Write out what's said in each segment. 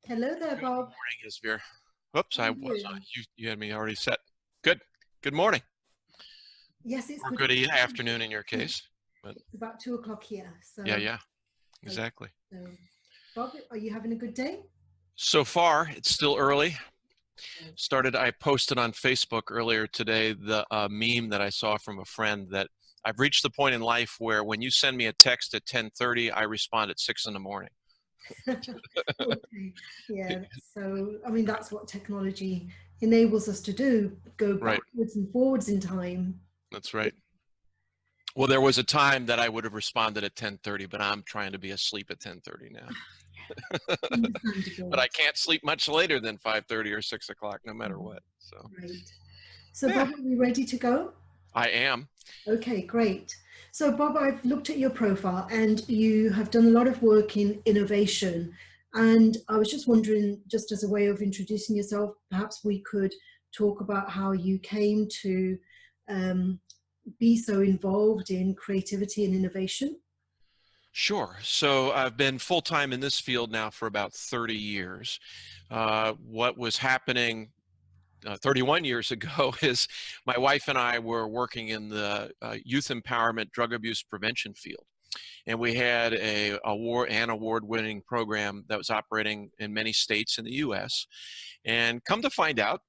Hello there, Good Bob. morning, Isvir. Whoops, How I are was you? you had me already set. Good. Good morning, Yes, it's or good. good afternoon in your case. But It's about 2 o'clock here. yeah, So, yeah, okay. exactly. So, Bob, are you having a good day? So far, it's still early. Okay. I posted on Facebook earlier today the meme that I saw from a friend that I've reached the point in life where when you send me a text at 10:30, I respond at 6 in the morning. Okay. Yeah. So, I mean, that's what technology enables us to do, go Right, backwards and forwards in time. that's right. Well, there was a time that I would have responded at 10:30, but I'm trying to be asleep at 10:30 now. But Understandable. I can't sleep much later than 5:30 or 6 o'clock, no matter Mhm. what. So, Great. So, yeah, Bob, are we ready to go? I am. Okay, great. So, Bob, I've looked at your profile and you have done a lot of work in innovation. And I was just wondering, just as a way of introducing yourself, perhaps we could talk about how you came to um, be so involved in creativity and innovation. Sure. So I've been full time in this field now for about 30 years. What was happening 31 years ago is my wife and I were working in the youth empowerment drug abuse prevention field. And we had an award-winning program that was operating in many states in the U.S. And come to find out,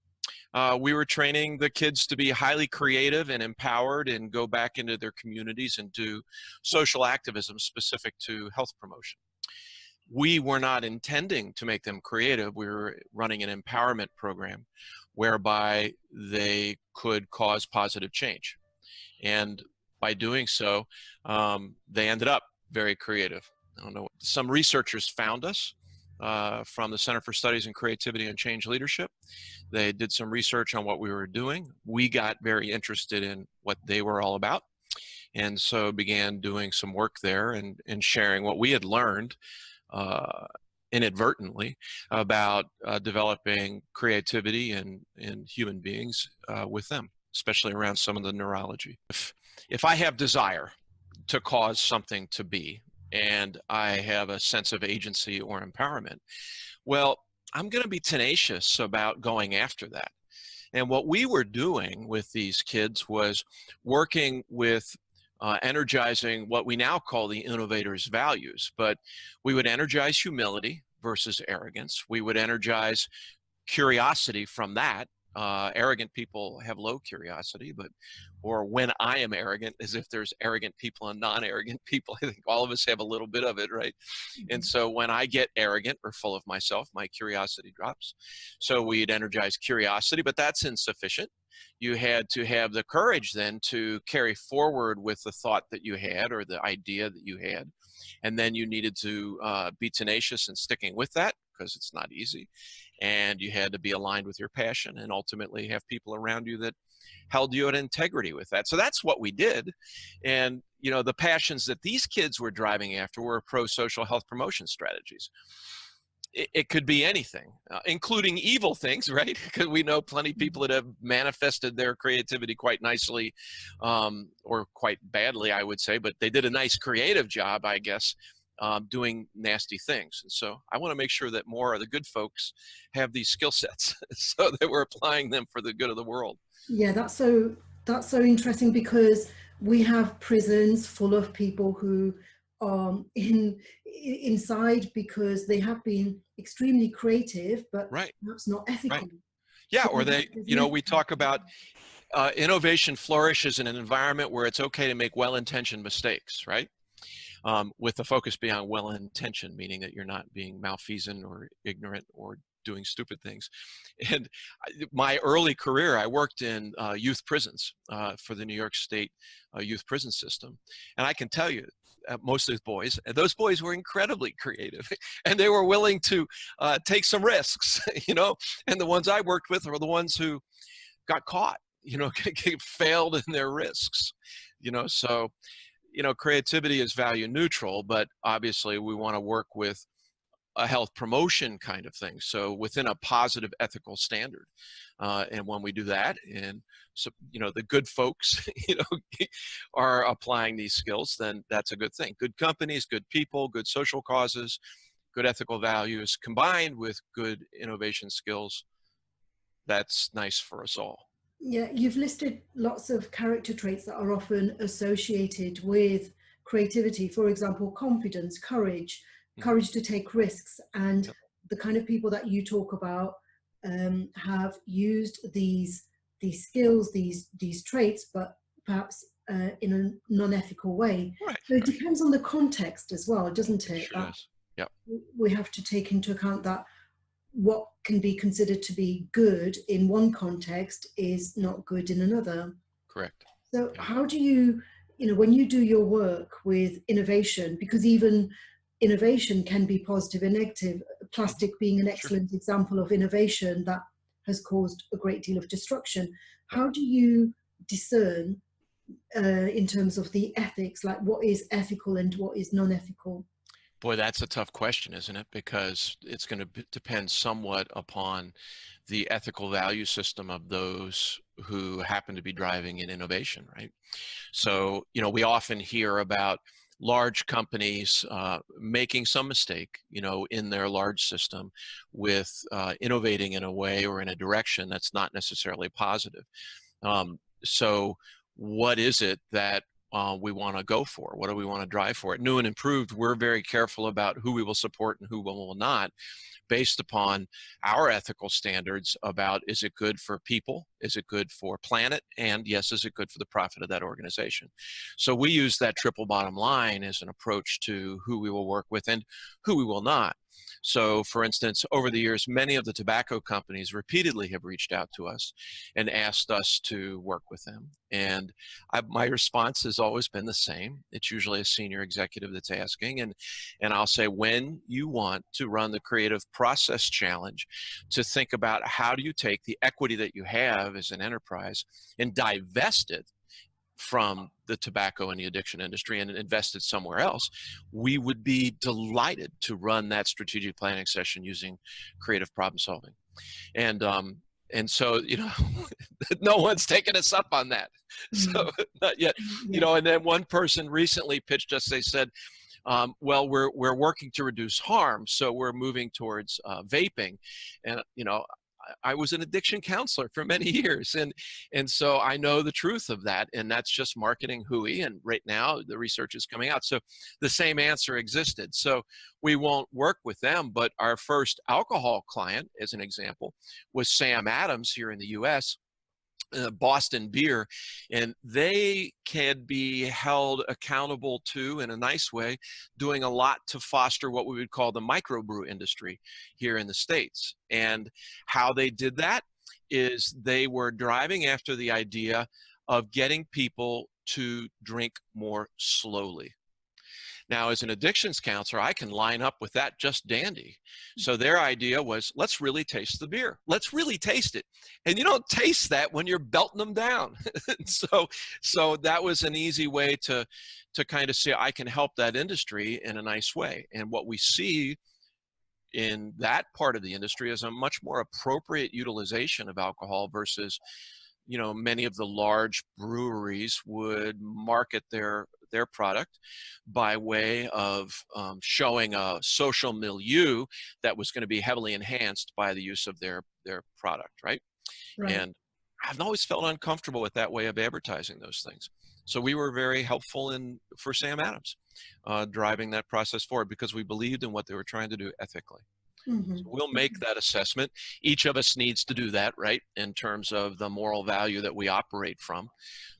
we were training the kids to be highly creative and empowered and go back into their communities and do social activism specific to health promotion. We were not intending to make them creative. We were running an empowerment program whereby they could cause positive change. And by doing so, they ended up very creative. I don't know. Some researchers found us from the Center for Studies in Creativity and Change Leadership. They did some research on what we were doing. We got very interested in what they were all about, and so began doing some work there and sharing what we had learned uh, inadvertently about developing creativity in human beings with them, especially around some of the neurology. If I have desire to cause something to be, and I have a sense of agency or empowerment, well, I'm going to be tenacious about going after that. And what we were doing with these kids was working with energizing what we now call the innovator's values. But we would energize humility versus arrogance. We would energize curiosity from that. Arrogant people have low curiosity, or when I am arrogant, as if there's arrogant people and non-arrogant people. I think all of us have a little bit of it, right? And Mhm. so when I get arrogant or full of myself, my curiosity drops. So we'd energize curiosity, but that's insufficient. You had to have the courage then to carry forward with the thought that you had or the idea that you had. And then you needed to be tenacious in sticking with that because it's not easy. And you had to be aligned with your passion and ultimately have people around you that held you at integrity with that. So that's what we did. And, you know, the passions that these kids were driving after were pro-social health promotion strategies. It could be anything, including evil things, right? Because we know plenty of people that have manifested their creativity quite nicely, or quite badly, I would say, but they did a nice creative job, I guess, doing nasty things. And so I want to make sure that more of the good folks have these skill sets so that we're applying them for the good of the world. Yeah, that's so interesting because we have prisons full of people who are inside because they have been extremely creative, but Right, perhaps not right. ethical. Yeah, So or there's an we ethical. talk about innovation flourishes in an environment where it's okay to make well-intentioned mistakes, right? With the focus being on well-intentioned, meaning that you're not being malfeasant or ignorant or doing stupid things. And my early career, I worked in youth prisons for the New York State youth prison system. And I can tell you, most of those boys were incredibly creative and they were willing to take some risks, you know, and the ones I worked with were the ones who got caught, you know, failed in their risks, you know. So you know, creativity is value neutral, but obviously we want to work with a health promotion kind of thing. So within a positive ethical standard. And when we do that, and so, you know, the good folks, you know, are applying these skills, then that's a good thing. Good companies, good people, good social causes, good ethical values combined with good innovation skills, that's nice for us all. Yeah, you've listed lots of character traits that are often associated with creativity. For example, confidence, courage, Hmm. courage to take risks, and Yep. the kind of people that you talk about have used these skills, these traits, but perhaps in a non-ethical way. Right, So it right. depends on the context as well, doesn't It it? sure That does. Yep. we have to take into account that what can be considered to be good in one context is not good in another. Correct. So Yep. how do you, when you do your work with innovation, because even innovation can be positive and negative, Mhm. plastic being an Sure. excellent example of innovation that has caused a great deal of destruction, Yep. how do you discern in terms of the ethics, like what is ethical and what is non-ethical? Boy, that's a tough question, isn't it? Because it's going to depend somewhat upon the ethical value system of those who happen to be driving in innovation, right? So, we often hear about large companies making some mistake, in their large system with innovating in a way or in a direction that's not necessarily positive. So what is it that we want to go for? What do we want to drive for? At New and Improved, we're very careful about who we will support and who we will not, based upon our ethical standards about, is it good for people? Is it good for planet? And yes, is it good for the profit of that organization? So we use that triple bottom line as an approach to who we will work with and who we will not. So for instance, over the years, many of the tobacco companies repeatedly have reached out to us and asked us to work with them. And my response has always been the same. It's usually a senior executive that's asking. And I'll say, when you want to run the creative process challenge, to think about how do you take the equity that you have as an enterprise and divest it from the tobacco and the addiction industry and invest it somewhere else, we would be delighted to run that strategic planning session using creative problem solving. And so, no one's taken us up on that. So Mm, not yet, yeah. and then one person recently pitched us, they said, well, we're working to reduce harm, so we're moving towards vaping. And I was an addiction counselor for many years, and so I know the truth of that, and that's just marketing hooey. And right now the research is coming out, so the same answer existed. So we won't work with them. But our first alcohol client, as an example, was Sam Adams here in the U.S., Boston Beer, and they can be held accountable to, in a nice way, doing a lot to foster what we would call the microbrew industry here in the States. And how they did that is they were driving after the idea of getting people to drink more slowly. Now, as an addictions counselor, I can line up with that just dandy. So their idea was, let's really taste the beer. Let's really taste it. And you don't taste that when you're belting them down. so that was an easy way to kind of say, I can help that industry in a nice way. And what we see in that part of the industry is a much more appropriate utilization of alcohol versus, many of the large breweries would market their product by way of showing a social milieu that was going to be heavily enhanced by the use of their product, right? Right. And I've always felt uncomfortable with that way of advertising those things. So we were very helpful for Sam Adams, driving that process forward because we believed in what they were trying to do ethically. Hmm. So we'll make that assessment. Each of us needs to do that, right, in terms of the moral value that we operate from.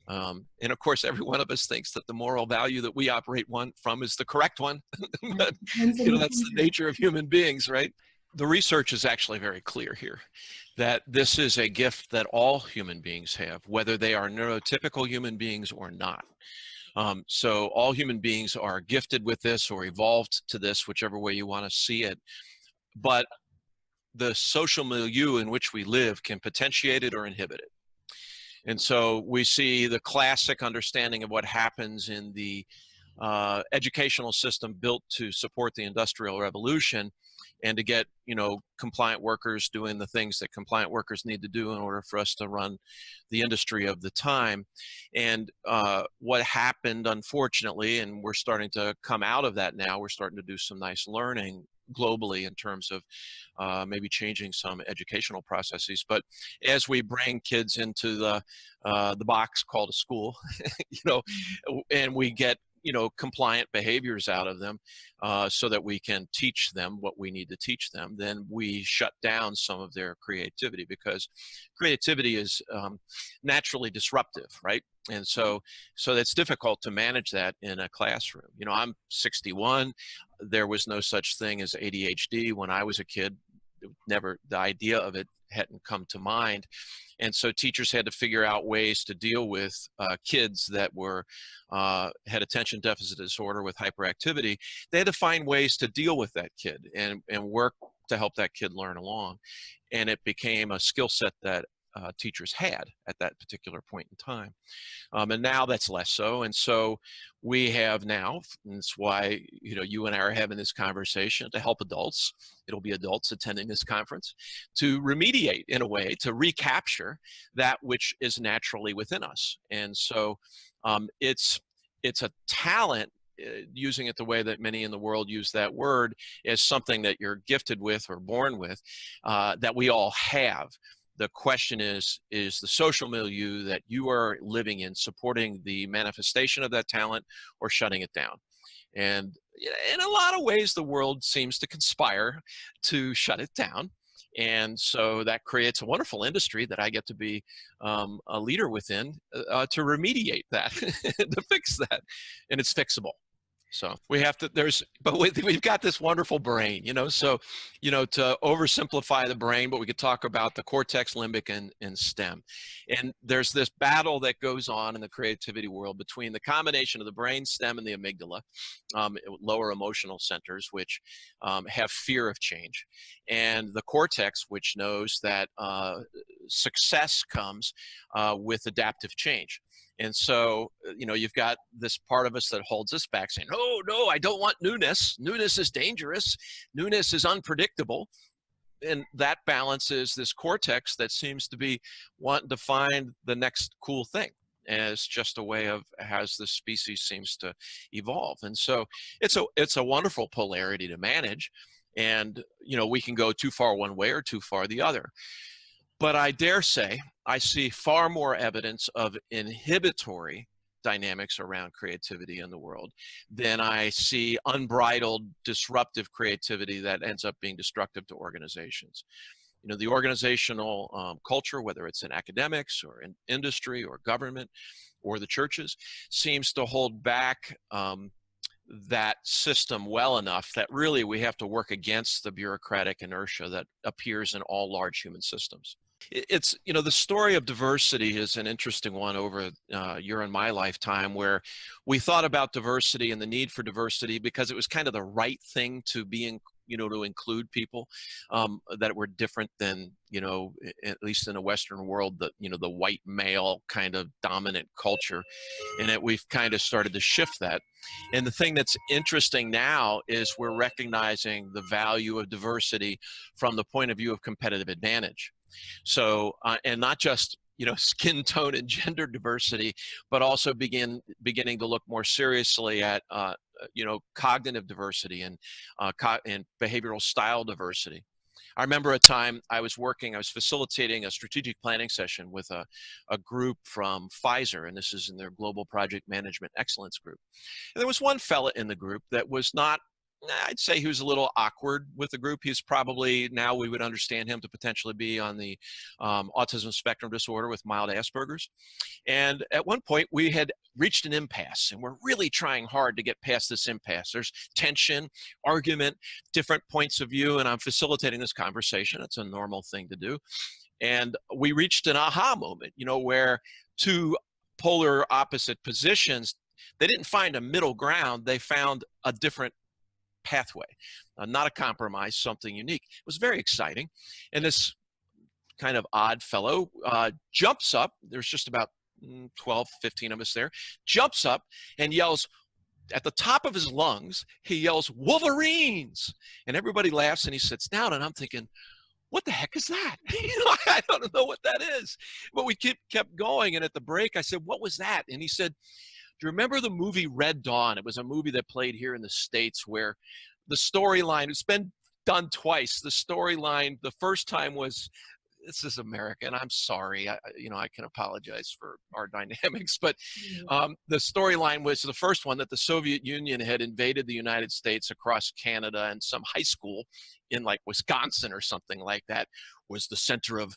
And of course, every one of us thinks that the moral value that we operate from is the correct one. But, Depends on the that's the context. nature of human beings, right? The research is actually very clear here that this is a gift that all human beings have, whether they are neurotypical human beings or not. So all human beings are gifted with this or evolved to this, whichever way you want to see it. But the social milieu in which we live can potentiate it or inhibit it. And so we see the classic understanding of what happens in the educational system built to support the Industrial Revolution and to get, compliant workers doing the things that compliant workers need to do in order for us to run the industry of the time. And what happened, unfortunately, and we're starting to come out of that now, we're starting to do some nice learning, globally in terms of maybe changing some educational processes. But as we bring kids into the box called a school, you know, and we get, you know, compliant behaviors out of them so that we can teach them what we need to teach them, then we shut down some of their creativity, because creativity is naturally disruptive, right? And so that's difficult to manage that in a classroom. You know, I'm 61. There was no such thing as ADHD when I was a kid. Never, the idea of it hadn't come to mind. And so teachers had to figure out ways to deal with kids that were had attention deficit disorder with hyperactivity. They had to find ways to deal with that kid and work to help that kid learn along. And it became a skill set that teachers had at that particular point in time. And now that's less so. And so we have now, and that's why, you know, you and I are having this conversation to help adults. It'll be adults attending this conference to remediate, in a way, to recapture that which is naturally within us. And so it's a talent, using it the way that many in the world use that word, as something that you're gifted with or born with, that we all have. The question is the social milieu that you are living in supporting the manifestation of that talent or shutting it down? And in a lot of ways, the world seems to conspire to shut it down. And so that creates a wonderful industry that I get to be a leader within to remediate that, to fix that. And it's fixable. So we have to, but we've got this wonderful brain, you know, so, you know, to oversimplify the brain, but we could talk about the cortex, limbic, and stem. And there's this battle that goes on in the creativity world between the combination of the brain stem and the amygdala, lower emotional centers, which have fear of change, and the cortex, which knows that success comes with adaptive change. And so, you know, you've got this part of us that holds us back saying, oh, no, I don't want newness. Newness is dangerous. Newness is unpredictable. And that balances this cortex that seems to be wanting to find the next cool thing as just a way of as the species seems to evolve. And so it's a wonderful polarity to manage. And, you know, we can go too far one way or too far the other. But I dare say I see far more evidence of inhibitory dynamics around creativity in the world than I see unbridled disruptive creativity that ends up being destructive to organizations. You know, the organizational culture, whether it's in academics or in industry or government or the churches, seems to hold back that system well enough that really we have to work against the bureaucratic inertia that appears in all large human systems. It's, you know, the story of diversity is an interesting one over your and my lifetime, where we thought about diversity and the need for diversity because it was kind of the right thing to be in, you know, to include people that were different than, you know, at least in a Western world, the, you know, the white male kind of dominant culture, and that we've kind of started to shift that. And the thing that's interesting now is we're recognizing the value of diversity from the point of view of competitive advantage. So, and not just, you know, skin tone and gender diversity, but also beginning to look more seriously at, you know, cognitive diversity and behavioral style diversity. I remember a time I was facilitating a strategic planning session with a group from Pfizer, and this is in their Global Project Management Excellence group. And there was one fella in the group that was not, I'd say he was a little awkward with the group. He's probably, now we would understand him to potentially be on the autism spectrum disorder with mild Asperger's. And at one point we had reached an impasse, and we're really trying hard to get past this impasse. There's tension, argument, different points of view, and I'm facilitating this conversation. It's a normal thing to do. And we reached an aha moment, you know, where two polar opposite positions, they didn't find a middle ground. They found a different pathway, not a compromise, something unique. It was very exciting. And this kind of odd fellow jumps up. There's just about 12, 15 of us there, jumps up and yells at the top of his lungs, he yells, "Wolverines!" And everybody laughs, and he sits down, and I'm thinking, what the heck is that? You know, I don't know what that is. But we kept going, and at the break, I said, what was that? And he said, do you remember the movie Red Dawn? It was a movie that played here in the States where the storyline, it's been done twice. The storyline, the first time was, this is America, and I'm sorry. I can apologize for our dynamics, but the storyline was the first one that the Soviet Union had invaded the United States across Canada, and some high school in like Wisconsin or something like that was the center of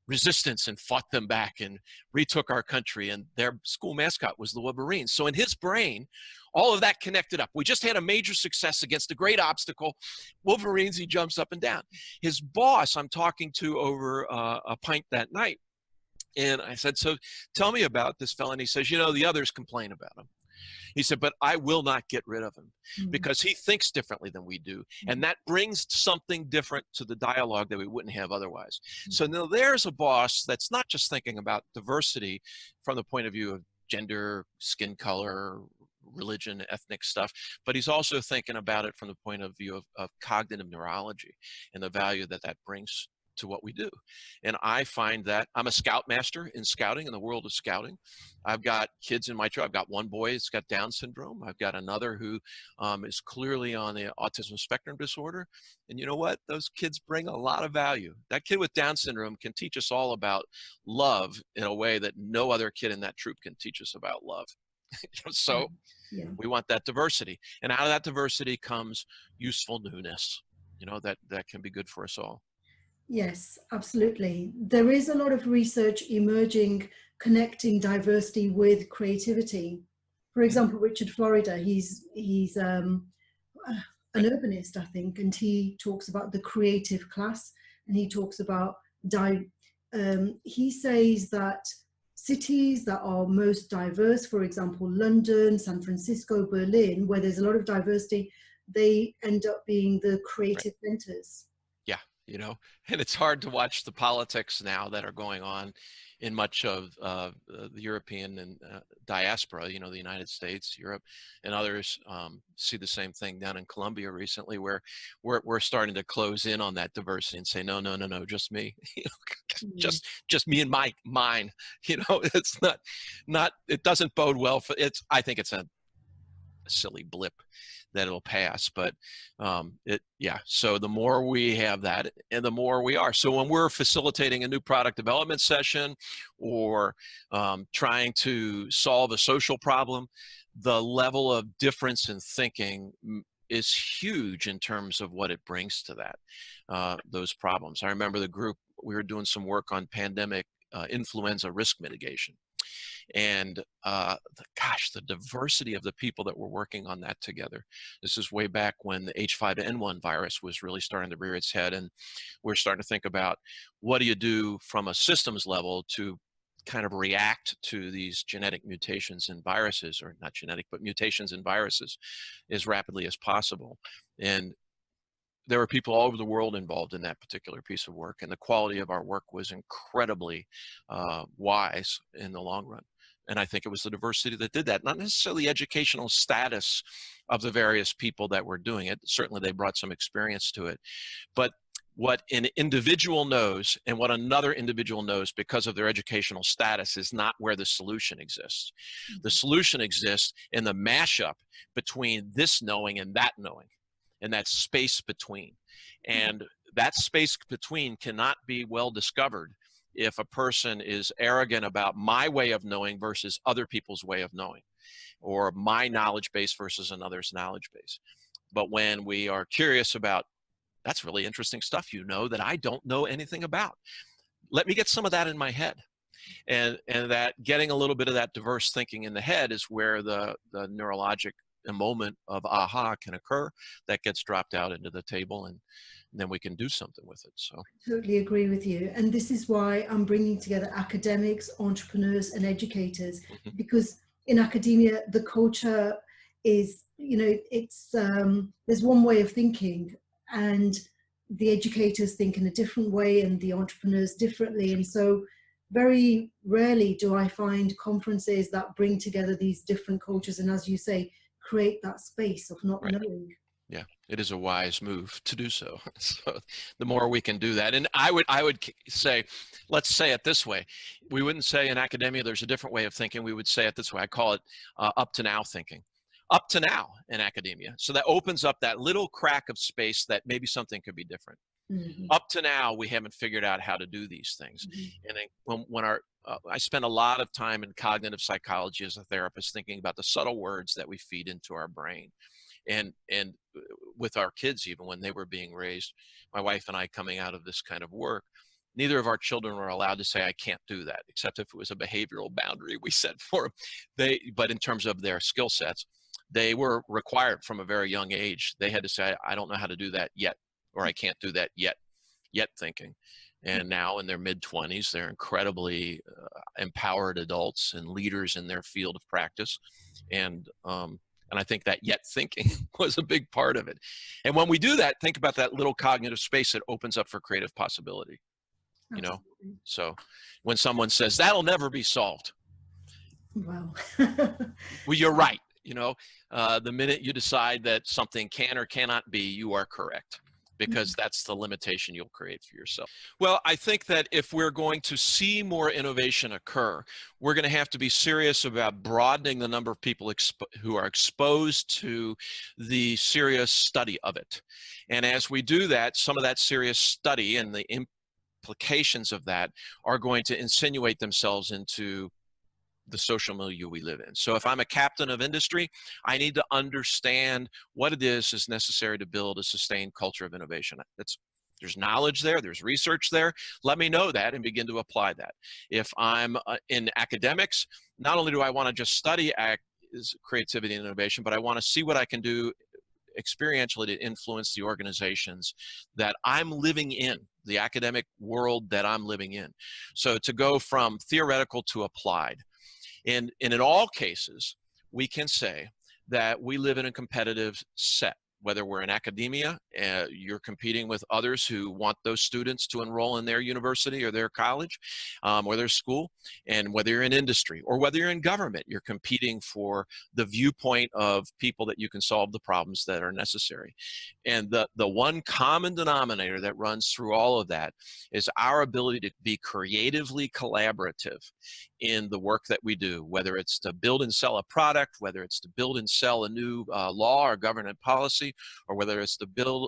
resistance and fought them back and retook our country, and their school mascot was the Wolverines. So in his brain, all of that connected up. We just had a major success against a great obstacle. Wolverines, he jumps up and down. His boss, I'm talking to over a pint that night, and I said, so tell me about this fella. And he says, the others complain about him. He said, but I will not get rid of him because he thinks differently than we do. And that brings something different to the dialogue that we wouldn't have otherwise. So now there's a boss that's not just thinking about diversity from the point of view of gender, skin color, religion, ethnic stuff, but he's also thinking about it from the point of view of cognitive neurology and the value that that brings to what we do. And I find that I'm a scoutmaster in scouting, in the world of scouting. I've got kids in my tribe. I've got one boy that's got Down syndrome. I've got another who is clearly on the autism spectrum disorder. And you know what? Those kids bring a lot of value. That kid with Down syndrome can teach us all about love in a way that no other kid in that troop can teach us about love. So we want that diversity. And out of that diversity comes useful newness, that can be good for us all. Yes, absolutely. There is a lot of research emerging connecting diversity with creativity. For example, Richard Florida, he's an urbanist, I think, and he talks about the creative class, and he talks about he says that cities that are most diverse, for example, London, San Francisco, Berlin, where there's a lot of diversity, they end up being the creative centers. Yeah. And it's hard to watch the politics now that are going on in much of the European and diaspora, the United States, Europe, and others see the same thing down in Colombia recently, where we're starting to close in on that diversity and say, no, just me, just me and mine, it's not, it doesn't bode well for it's, I think it's a silly blip that it'll pass, but so the more we have that and the more we are. So when we're facilitating a new product development session or trying to solve a social problem, the level of difference in thinking is huge in terms of what it brings to that, those problems. I remember the group, we were doing some work on pandemic influenza risk mitigation. And the diversity of the people that were working on that together. This is way back when the H5N1 virus was really starting to rear its head, and we're starting to think about what do you do from a systems level to kind of react to these genetic mutations in viruses, or not genetic, but mutations in viruses as rapidly as possible. And there were people all over the world involved in that particular piece of work, and the quality of our work was incredibly wise in the long run. And I think it was the diversity that did that, not necessarily the educational status of the various people that were doing it. Certainly they brought some experience to it, but what an individual knows and what another individual knows because of their educational status is not where the solution exists. The solution exists in the mashup between this knowing and that knowing, and that space between. And that space between cannot be well discovered if a person is arrogant about my way of knowing versus other people's way of knowing, or my knowledge base versus another's knowledge base. But when we are curious about, that's really interesting stuff, that I don't know anything about. Let me get some of that in my head. And that getting a little bit of that diverse thinking in the head is where the neurologic moment of aha can occur that gets dropped out into the table, and then we can do something with it. So totally agree with you. And this is why I'm bringing together academics, entrepreneurs, and educators, because in academia, the culture is, it's there's one way of thinking, and the educators think in a different way and the entrepreneurs differently. And so very rarely do I find conferences that bring together these different cultures, and as you say, create that space of not knowing. Yeah, it is a wise move to do so. So the more we can do that, and I would say, let's say it this way. We wouldn't say in academia there's a different way of thinking. We would say it this way. I call it up to now thinking. up to now in academia. So that opens up that little crack of space that maybe something could be different. Up to now, we haven't figured out how to do these things. And when I spend a lot of time in cognitive psychology as a therapist thinking about the subtle words that we feed into our brain. And with our kids, even when they were being raised, my wife and I coming out of this kind of work, neither of our children were allowed to say, I can't do that, except if it was a behavioral boundary we set for them. But in terms of their skill sets, they were required from a very young age. They had to say, I don't know how to do that yet, or I can't do that yet thinking. And now in their mid-20s, they're incredibly empowered adults and leaders in their field of practice. And I think that yet thinking was a big part of it. And when we do that, think about that little cognitive space that opens up for creative possibility. You know, so when someone says that'll never be solved, wow. well, you're right. You know, the minute you decide that something can or cannot be, you are correct, because that's the limitation you'll create for yourself. Well, I think that if we're going to see more innovation occur, we're going to have to be serious about broadening the number of people who are exposed to the serious study of it. And as we do that, some of that serious study and the implications of that are going to insinuate themselves into the social milieu we live in. So if I'm a captain of industry, I need to understand what it is necessary to build a sustained culture of innovation. There's knowledge there, there's research there. Let me know that and begin to apply that. If I'm in academics, not only do I want to just study creativity and innovation, but I want to see what I can do experientially to influence the organizations that I'm living in, the academic world that I'm living in. So to go from theoretical to applied. And in all cases, we can say that we live in a competitive set. Whether we're in academia, you're competing with others who want those students to enroll in their university or their college or their school. And whether you're in industry or whether you're in government, you're competing for the viewpoint of people that you can solve the problems that are necessary. And the one common denominator that runs through all of that is our ability to be creatively collaborative in the work that we do, whether it's to build and sell a product, whether it's to build and sell a new law or government policy, or whether it's to build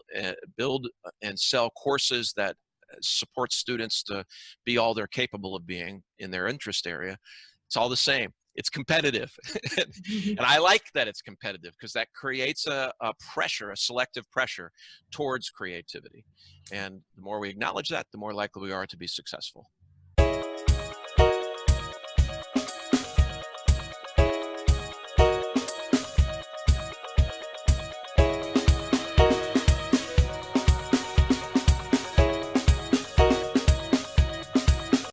and sell courses that support students to be all they're capable of being in their interest area. It's all the same. It's competitive. And I like that it's competitive, because that creates a pressure, a selective pressure towards creativity. And the more we acknowledge that, the more likely we are to be successful.